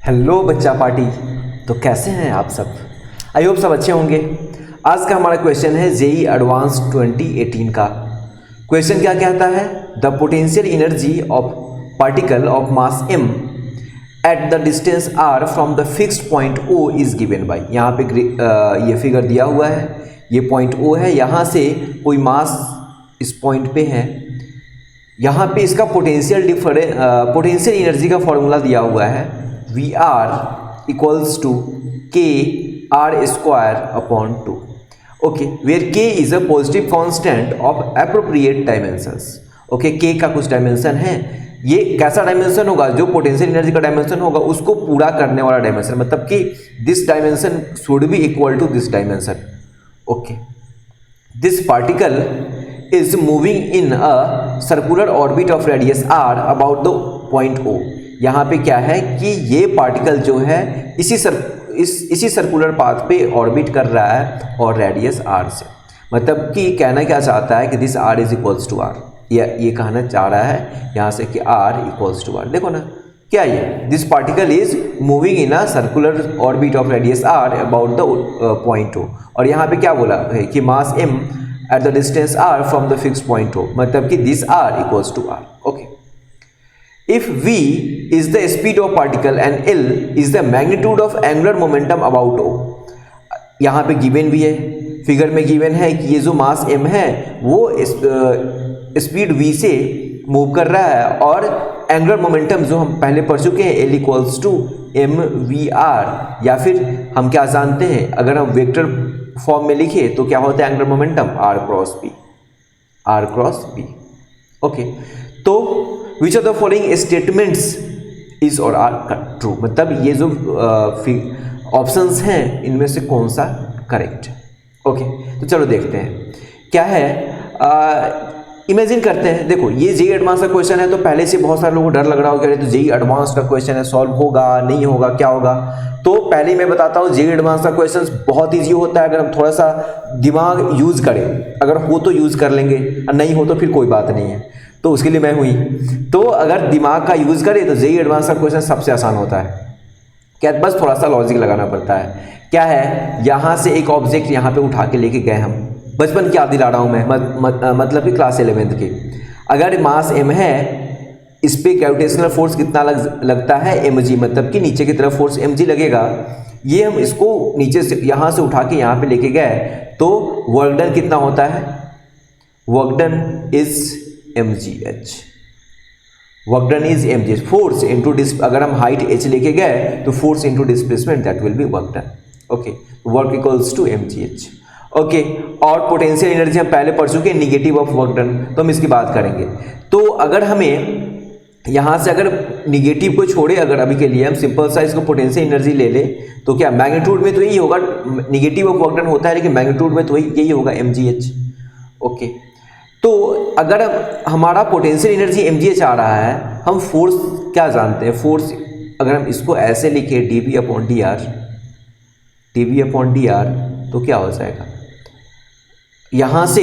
Hello बच्चा party. तो कैसे हैं आप सब? आई होप सब अच्छे होंगे। आज का हमारा क्वेश्चन है जेई एडवांस 2018 का। क्वेश्चन क्या कहता है? The potential energy of particle of mass m at the distance r from the fixed point o is given by. यहाँ पे ये फिगर दिया हुआ है, ये पॉइंट o है, यहाँ से कोई मास इस पॉइंट पे है। यहाँ पे इसका पोटेंशियल एनर्जी का फॉर्मूला दिया हुआ है V R equals to K are square upon 2। Okay, where K is a positive constant of appropriate dimensions. Okay, K का कुछ डायमेंशन है। ये कैसा डायमेंशन होगा? जो पोटेंशियल एनर्जी का डायमेंशन होगा उसको पूरा करने वाला डायमेंशन, मतलब कि this dimension should be equal to this dimension. Okay, this particle is moving in a circular orbit of radius r about the point O। यहाँ पे क्या है कि ये पार्टिकल जो है इसी सर्कुलर पाथ पे ऑर्बिट कर रहा है और रेडियस r से, मतलब कि कहना क्या चाहता है कि this r is equals to r। ये कहना चाह रहा है यहाँ से कि r इक्वल्स टू r। देखो ना क्या ये, this particle is moving in a circular orbit of radius r about the point O। और यहाँ पे क्या बोला है कि मास m at the distance r from the fixed point O, मतलब कि this r equals to r। okay, if v is the speed of particle and l is the magnitude of angular momentum about O। यहाँ पे given भी है, figure में given है कि ये जो मास m है वो स्पीड v से मूव कर रहा है और एंगुलर मोमेंटम जो हम पहले पढ़ चुके हैं l equals to m v r, या फिर हम क्या जानते हैं, अगर हम वेक्टर फॉर्म में लिखे तो क्या होता है angular momentum r cross b। Okay, तो which of the following statements is और आर ट्रू, मतलब ये जो ऑप्शंस हैं इनमें से कौन सा करेक्ट है। ओके, तो चलो देखते हैं क्या है। इमेजिन करते हैं, देखो ये जेई एडवांस का क्वेश्चन है तो पहले से बहुत सारे लोगों को डर लग रहा होगा कि तो जेई एडवांस का क्वेश्चन है, सॉल्व होगा नहीं होगा क्या होगा। तो पहले ही मैं बताता हूँ जेई एडवांस का क्वेश्चन बहुत इजी होता है अगर हम थोड़ा सा दिमाग यूज करें। अगर हो तो यूज कर लेंगे और नहीं हो तो फिर कोई बात नहीं है, तो उसके लिए मैं हुई। तो अगर दिमाग का यूज करें तो जेई एडवांस का क्वेश्चन सबसे आसान होता है। क्या, बस थोड़ा सा लॉजिक लगाना पड़ता है। क्या है, यहाँ से एक ऑब्जेक्ट यहाँ पे उठा के लेके गए हम, बचपन की याद दिला रहा हूँ मैं, मतलब कि क्लास 11th की। अगर मास m है, इस पे ग्रेविटेशनल फोर्स कितना लगता है mg, मतलब कि नीचे की तरफ फोर्स mg लगेगा। ये हम इसको नीचे से यहाँ से उठा के यहाँ पे लेके गए तो वर्क डन कितना होता है? Work done is mgh। Work done is mgh। Force into अगर हम हाइट h लेके गए तो force into displacement that will be work done. Okay, work equals to mgh। Okay, और पोटेंशियल एनर्जी हम पहले पढ़ चुके हैं निगेटिव ऑफ वर्क डन, तो हम इसकी बात करेंगे। तो अगर हमें यहाँ से अगर निगेटिव को छोड़े, अगर अभी के लिए हम सिंपल सा इसको पोटेंशियल एनर्जी ले ले तो क्या मैग्नीट्यूड में तो यही होगा, निगेटिव ऑफ वर्क डन होता है लेकिन मैग्नीट्यूड में तो यही होगा mgh। ओके, तो अगर हमारा पोटेंशियल एनर्जी mgh आ रहा है, हम फोर्स क्या जानते हैं? फोर्स अगर हम इसको ऐसे लिखे dv अपॉन dr, तो क्या हो जाएगा? यहाँ से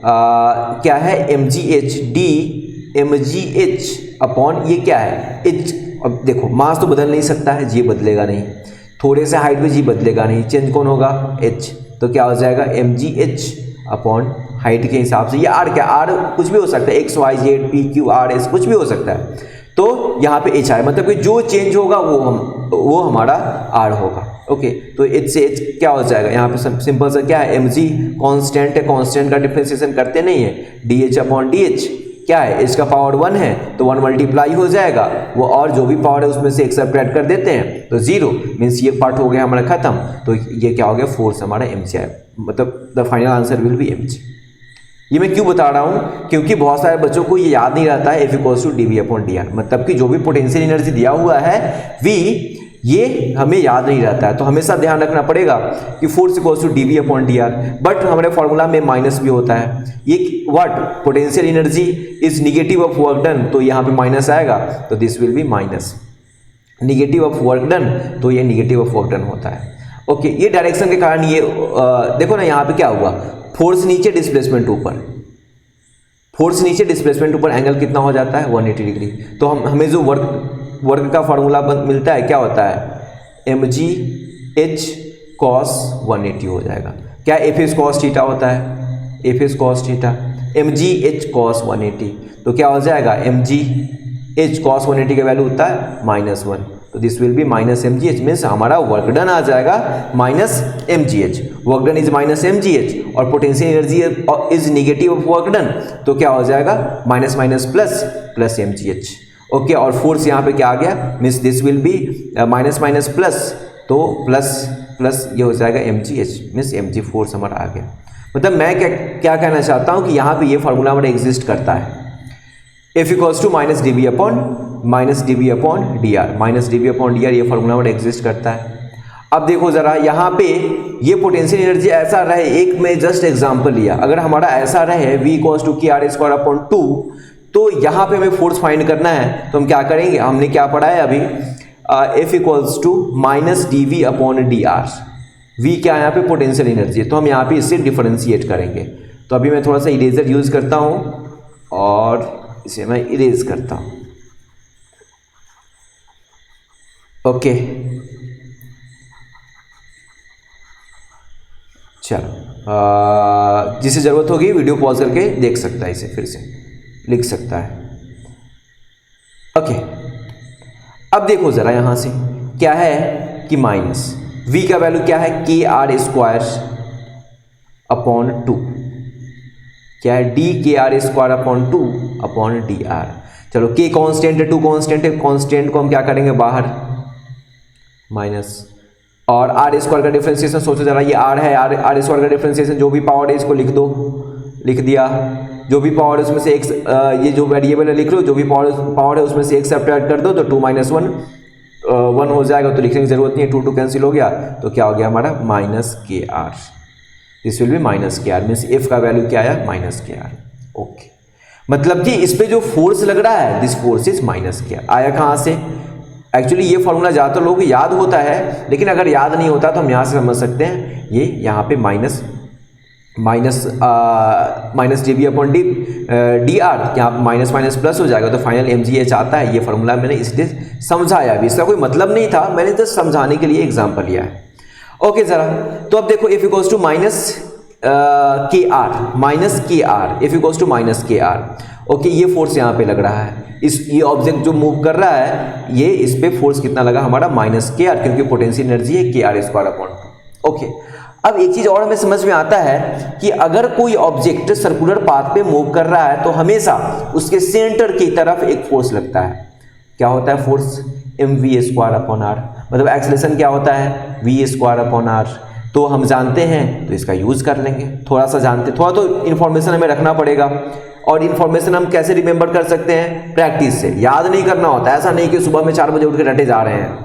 क्या है mgh d mgh अपॉन ये क्या है h। अब देखो मास तो बदल नहीं सकता है, जी बदलेगा नहीं, थोड़े से हाइट में जी बदलेगा नहीं, चेंज कौन होगा? h। तो क्या हो जाएगा mgh अपॉन हाइट के हिसाब से। ये r क्या, r कुछ भी हो सकता है, x y z p q r s कुछ भी हो सकता है। तो यहाँ पे h आए, मतलब कि जो चेंज होगा वो हमारा r होगा। ओके, तो h से h क्या हो जाएगा? यहाँ पे सिंपल सा क्या है, mg कांस्टेंट है, कांस्टेंट का डिफरेंशिएशन करते नहीं है, dh अपॉन dh क्या है, h का पावर 1 है तो 1 मल्टीप्लाई हो जाएगा वो, और जो भी पावर है उसमें से एक सब्ट्रैक्ट कर देते हैं तो 0 मीन्स ये पार्ट हो गया हमारा खत्म। तो ये क्या हो गया, फोर्स हमारा mg है, मतलब the final answer will be mg। ये मैं क्यों बता रहा हूँ? क्योंकि बहुत सारे बच्चों को ये याद नहीं रहता है F equals to dv upon dr, मतलब कि जो भी पोटेंशियल एनर्जी दिया हुआ है v, ये हमें याद नहीं रहता है। तो हमेशा ध्यान रखना पड़ेगा कि force equals to dv upon dr, but हमारे फॉर्मूला में माइनस भी होता है। ये what, potential energy is negative of work done, तो यहाँ पे माइनस आएगा तो this will be minus. Negative of work done तो ये निगेटिव ऑफ वर्क डन होता है। ओके, ये डायरेक्शन के कारण ये देखो ना यहाँ पे क्या हुआ, फोर्स नीचे डिस्प्लेसमेंट ऊपर, फोर्स नीचे डिस्प्लेसमेंट ऊपर, एंगल कितना हो जाता है 180 डिग्री। तो हमें जो वर्क वर्क का फार्मूला मिलता है, क्या होता है, mg h cos 180 हो जाएगा। क्या एफ एस कॉस थीटा होता है, F S cos theta, mg h cos 180, तो क्या हो जाएगा, mg h cos 180 का वैल्यू होता है -1, तो this will be minus M G H, means हमारा वर्क डन आ जाएगा minus M G H, work done is minus M G H और potential energy is negative of work done, तो क्या हो जाएगा minus minus plus plus M G H. Okay, और force यहाँ पे क्या आ गया, means this will be minus minus plus, तो प्लस प्लस ये हो जाएगा M G H, means m g force हमारा आ गया। मतलब मैं क्या कहना चाहता हूँ कि यहाँ पे ये फार्मूला हमारा एग्जिस्ट करता है, f equals to minus d v upon d r, minus d v upon d r, ये फार्मूला हमारा एग्जिस्ट करता है। अब देखो जरा यहाँ पे ये पोटेंशियल एनर्जी ऐसा रहे, एक में जस्ट एग्जांपल लिया, अगर हमारा ऐसा रहे v equals to K are square upon 2, तो यहाँ पे हमें फोर्स फाइंड करना है, तो हम क्या करेंगे, हमने क्या पढ़ा है अभी, f equals to minus d v upon d r, v क्या है यहाँ पे पोटेंशियल एनर्जी, तो हम यहाँ पे इससे डिफरेंशिएट करेंगे। तो अभी मैं थोड़ा सा इरेजर यूज करता हूँ और इसे मैं इरेज करता हूँ। ओके चलो, जिसे ज़रूरत होगी वीडियो पॉज करके देख सकता है, इसे फिर से लिख सकता है। ओके, अब देखो ज़रा यहाँ से क्या है कि माइनस v का वैल्यू क्या है, के आर स्क्वायर अपॉन 2, क्या है, d k are square upon 2 upon d r. चलो k कांस्टेंट है, 2 कांस्टेंट है, कांस्टेंट को हम क्या करेंगे बाहर माइनस, और आर स्क्वायर का डिफरेंशिएशन सोचो जरा, ये आर है, आर स्क्वायर का डिफरेंशिएशन जो भी पावर है इसको लिख दो, लिख दिया, जो भी पावर है उसमें से एक्स, ये जो वेरिएबल है लिख लो, जो भी पावर है उसमें से एक सब्ट्रैक्ट कर दो, तो 2 माइनस 1 1 हो जाएगा, तो लिखने की जरूरत नहीं है, 2 2 कैंसिल हो गया, तो क्या हो गया हमारा minus k r, this will be minus k r, means f का वैल्यू क्या आया माइनस के आर। ओके, मतलब कि इस पे जो फोर्स लग रहा है this force is minus k are. आया कहाँ से, एक्चुअली ये फॉर्मूला ज़्यादातर लोगों को याद होता है, लेकिन अगर याद नहीं होता तो हम यहाँ से समझ सकते हैं, ये यहाँ पे minus d v upon d r, यहाँ माइनस माइनस प्लस हो जाएगा, तो फाइनल एम जी एच आता है। ये फार्मूला मैंने इसलिए समझाया, अभी इसका कोई मतलब नहीं था, मैंने जस्ट समझाने के लिए एग्जाम्पल लिया है। ओके जरा, तो अब देखो f equals to minus k r, f equals to minus k r. Okay, ये फोर्स यहाँ पे लग रहा है, ये ऑब्जेक्ट जो मूव कर रहा है, ये इस पे फोर्स कितना लगा हमारा माइनस के आर, क्योंकि पोटेंशियल एनर्जी है के आर स्क्वायर अपॉन 2। ओके, अब एक चीज और हमें समझ में आता है कि अगर कोई ऑब्जेक्ट सर्कुलर पाथ पे मूव कर रहा है तो हमेशा उसके सेंटर की तरफ एक फोर्स लगता है। क्या होता है force, m v square upon r, मतलब एक्सेलरेशन क्या होता है वी स्क्वायर अपॉन आर। तो हम जानते हैं तो इसका यूज कर लेंगे, थोड़ा सा जानते, थोड़ा तो इन्फॉर्मेशन हमें रखना पड़ेगा, और इन्फॉर्मेशन हम कैसे रिमेंबर कर सकते हैं, प्रैक्टिस से। याद नहीं करना होता, ऐसा नहीं कि सुबह में 4 बजे उठ के रटे जा रहे हैं,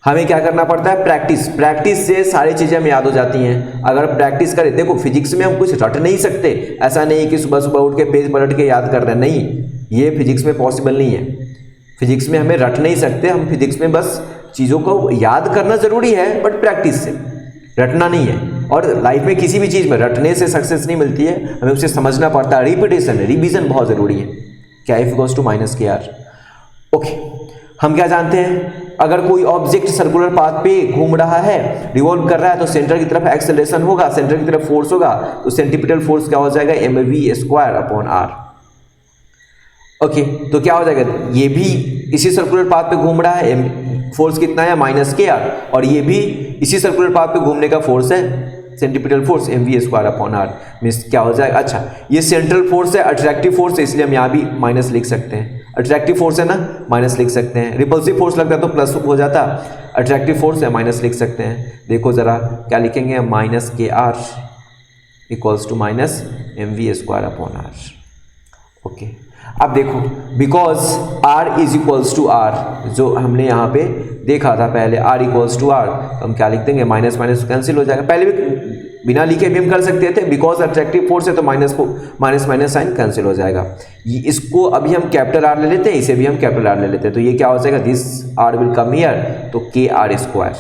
हमें क्या करना पड़ता है प्रैक्टिस से सारी चीज़ें हमें याद हो जाती हैं। अगर प्रैक्टिस करें, देखो फिजिक्स में हम कुछ रट नहीं सकते, ऐसा नहीं कि सुबह सुबह उठ के पेज पलट के याद कर रहे हैं, नहीं, ये फिजिक्स में पॉसिबल नहीं है। फिजिक्स में हमें रट नहीं सकते, हम फिजिक्स में बस चीज़ों को याद करना जरूरी है, बट प्रैक्टिस से, रटना नहीं है। और लाइफ में किसी भी चीज़ में रटने से सक्सेस नहीं मिलती है, हमें उसे समझना पड़ता है, रिपीटेशन रिवीजन बहुत ज़रूरी है। क्या F equals to minus k r. Okay, हम क्या जानते हैं, अगर कोई ऑब्जेक्ट सर्कुलर पाथ पे घूम रहा है, रिवॉल्व कर रहा है, तो सेंटर की तरफ एक्सेलरेशन होगा, सेंटर की तरफ फोर्स होगा, तो सेंट्रीपिटल फोर्स क्या हो जाएगा m v square upon r. Okay, तो क्या हो जाएगा, ये भी इसी सर्कुलर पाथ पे घूम रहा है, फोर्स कितना है माइनस के आर, और ये भी इसी सर्कुलर पाथ पे घूमने का फोर्स है centripetal force m v square upon r, means क्या हो जाएगा, अच्छा ये सेंट्रल फोर्स है, अट्रैक्टिव फोर्स है, इसलिए हम यहाँ भी माइनस लिख सकते हैं। अट्रैक्टिव फोर्स है ना, माइनस लिख सकते हैं। रिपल्सिव फोर्स लगता है तो प्लस हो जाता, अट्रैक्टिव फोर्स है माइनस लिख सकते हैं। देखो जरा क्या लिखेंगे, minus k r equals to minus m v square upon r. Okay, अब देखो because r is equals to r, जो हमने यहाँ पे देखा था पहले, r इक्वल्स टू आर, तो हम क्या लिख देंगे, माइनस माइनस कैंसिल हो जाएगा। पहले भी बिना लिखे भी हम कर सकते थे, बिकॉज अट्रैक्टिव फोर्स है तो माइनस माइनस साइन कैंसिल हो जाएगा। इसको अभी हम कैपिटल आर ले लेते हैं, इसे भी हम कैपिटल आर ले लेते हैं, तो ये क्या हो जाएगा, this r will come here, तो k are square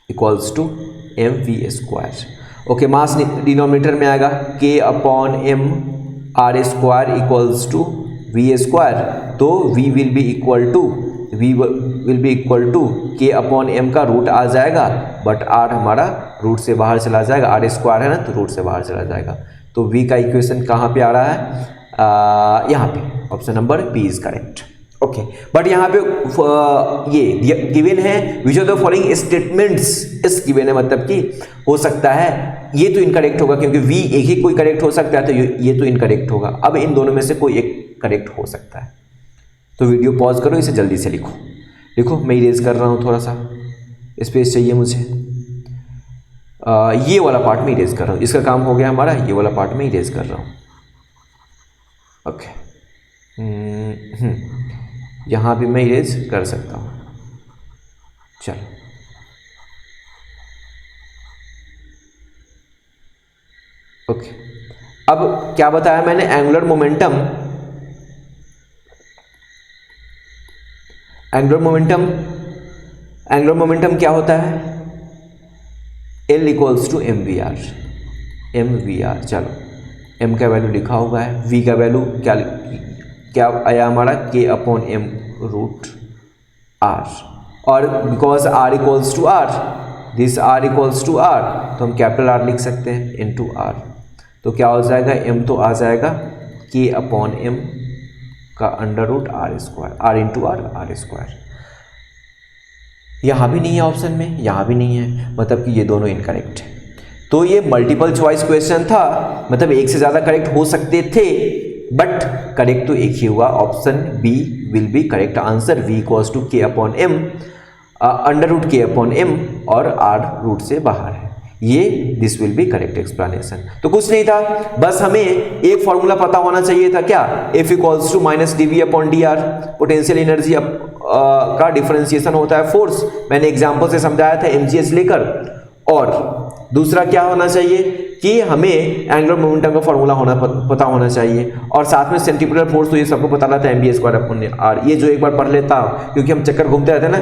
equals to m v square. Okay, mass denominator में आएगा k upon m r square equals to v square, तो v will be equal to k upon m का root आ जाएगा, but r हमारा root से बाहर चला जाएगा, r स्क्वायर है ना तो रूट से बाहर चला जाएगा। तो v का इक्वेशन कहाँ पे आ रहा है, यहाँ पे option number b is correct. Okay, but यहाँ पे ये गिवन है which of the following statements, is given है मतलब कि हो सकता है ये तो इनकरेक्ट होगा, क्योंकि v एक ही कोई करेक्ट हो सकता है, तो ये तो इनकरेक्ट होगा। अब इन दोनों में से कोई एक करेक्ट हो सकता है, तो वीडियो पॉज करो, इसे जल्दी से लिखो। मैं इरेज कर रहा हूँ, थोड़ा सा स्पेस चाहिए मुझे। ये वाला पार्ट में इरेज कर रहा हूँ, इसका काम हो गया हमारा, ये वाला पार्ट में इरेज कर रहा हूँ। ओके, यहाँ भी मैं इरेज कर सकता हूँ। चलो, ओके, अब क्या बताया मैंने, एंगुलर मोमेंटम क्या होता है, L equals to m v r. चलो, m का वैल्यू लिखा हुआ है, v का वैल्यू क्या आया हमारा, k upon m root r, और because r equals to r, this r equals to r, तो हम कैपिटल R लिख सकते हैं इनटू r। तो क्या हो जाएगा, m तो आ जाएगा k अपॉन m का under root r square, r into r square. यहाँ भी नहीं है ऑप्शन में, यहाँ भी नहीं है, मतलब कि ये दोनों इनकरेक्ट है। तो ये मल्टीपल चॉइस क्वेश्चन था, मतलब एक से ज़्यादा करेक्ट हो सकते थे, बट करेक्ट तो एक ही हुआ, option b will be correct answer. v equals to k upon m, under root k upon m, और r रूट से बाहर है, ये this will be correct explanation. तो कुछ नहीं था, बस हमें एक फॉर्मूला पता होना चाहिए था, क्या, F equals to minus dv upon dr, potential energy का डिफरेंशिएशन होता है फोर्स, मैंने एग्जाम्पल से समझाया था mgs लेकर। और दूसरा क्या होना चाहिए कि हमें एंगुलर मोमेंटम का फॉर्मूला पता होना चाहिए, और साथ में सेंटीमीटर फोर्स तो ये सबको पता रहता है, m v square upon r, ये जो एक बार पढ़ लेता, क्योंकि हम चक्कर घूमते रहते हैं ना,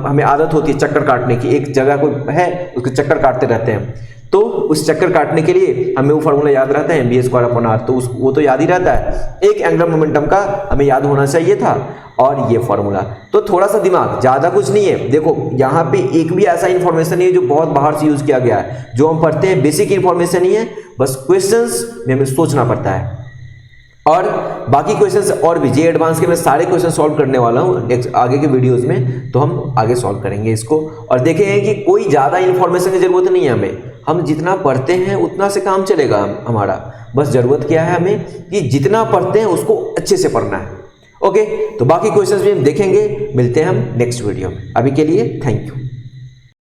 हमें आदत होती है चक्कर काटने की, एक जगह कोई है उसको चक्कर काटते रहते हैं, तो उस चक्कर काटने के लिए हमें वो फार्मूला याद रहता है, m v square upon r, तो वो तो याद ही रहता है। एक एंगुलर मोमेंटम का हमें याद होना चाहिए था, और ये फॉर्मूला, तो थोड़ा सा दिमाग, ज़्यादा कुछ नहीं है। देखो यहाँ पे एक भी ऐसा इन्फॉर्मेशन नहीं है जो बहुत बाहर से यूज़ किया गया है, जो हम पढ़ते हैं बेसिक इन्फॉर्मेशन ही है, बस क्वेश्चंस में हमें सोचना पड़ता है। और बाकी क्वेश्चंस और भी जे एडवांस के मैं सारे क्वेश्चन सॉल्व करने वाला हूँ आगे के वीडियोस में, तो हम आगे सॉल्व करेंगे इसको, और देखेंगे कि कोई ज़्यादा इन्फॉर्मेशन की ज़रूरत नहीं है हमें, हम जितना पढ़ते हैं उतना से काम चलेगा हमारा। बस ज़रूरत क्या है हमें कि जितना पढ़ते हैं उसको अच्छे से पढ़ना है। ओके, तो बाकी क्वेश्चंस भी हम देखेंगे, मिलते हैं हम नेक्स्ट वीडियो में। अभी के लिए थैंक यू।